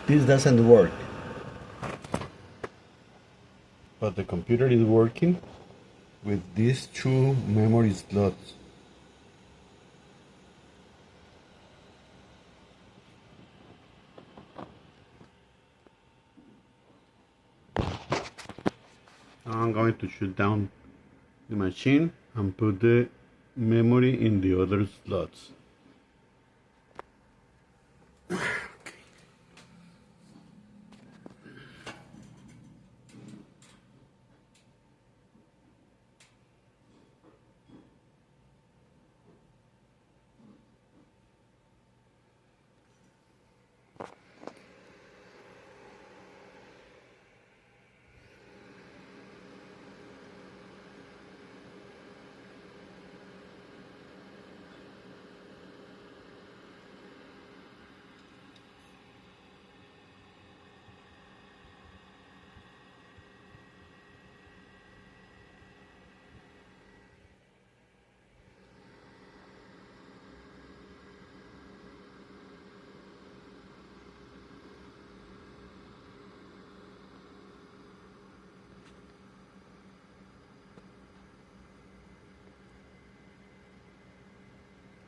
this doesn't work, but the computer is working with these two memory slots. Now I'm going to shut down the machine and put the memory in the other slots.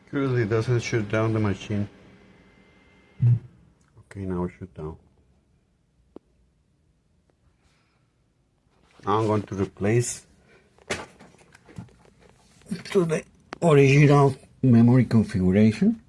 Curiously, it doesn't shut down the machine. Okay, now shut down. Now I'm going to replace to the original memory configuration.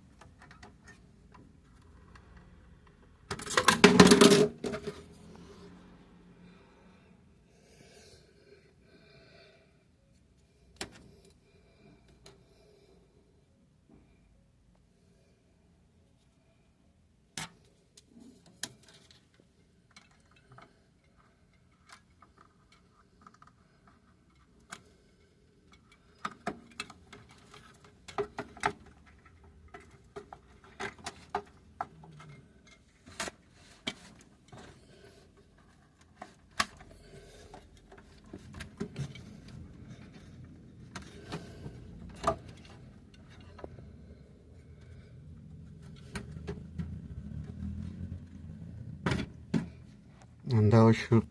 And I should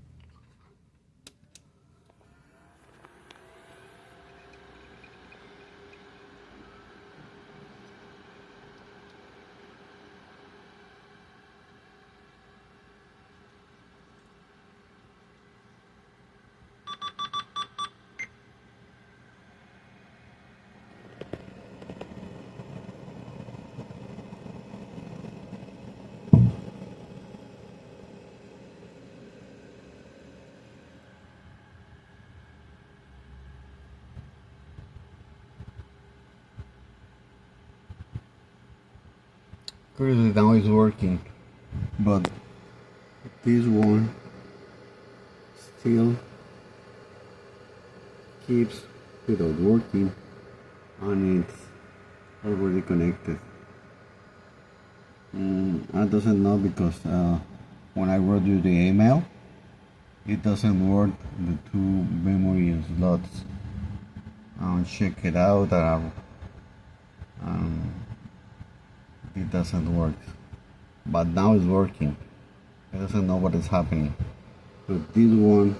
currently now it's working, but this one still keeps without working and it's already connected. I doesn't know because when I wrote you the email, it doesn't work the two memory slots. I'll check it out. It doesn't work, but now it's working. I doesn't know what is happening. But this one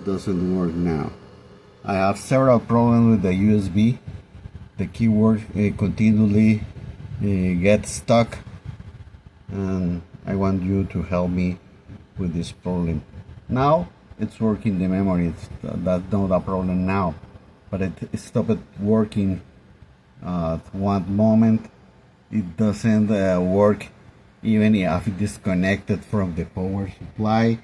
doesn't work now. I have several problems with the USB. The keyboard continually gets stuck, and I want you to help me with this problem. Now it's working the memory. That's not a problem now, but it stopped working at one moment. It doesn't work even if it is disconnected from the power supply.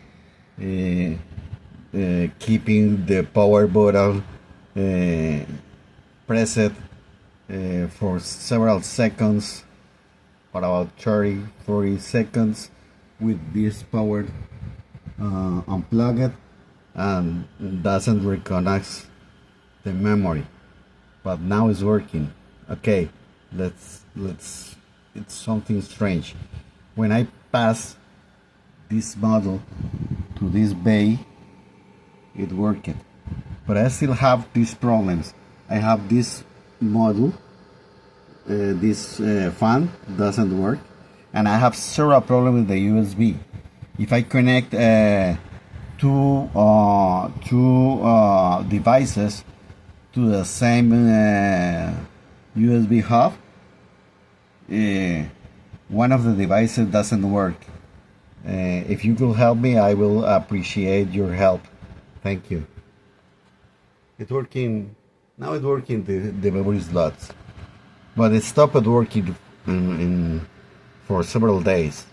Keeping the power button pressed for several seconds, for about 30-40 seconds, with this power unplugged, and doesn't recognize the memory. But now it's working. Okay, let's it's something strange. When I pass this model to this bay, it worked, but I still have these problems. I have this model, this fan doesn't work, and I have several problems with the USB. If I connect two devices to the same USB hub, one of the devices doesn't work. If you could help me, I will appreciate your help. Thank you. It's working now. It's working the memory slots, but it stopped working for several days.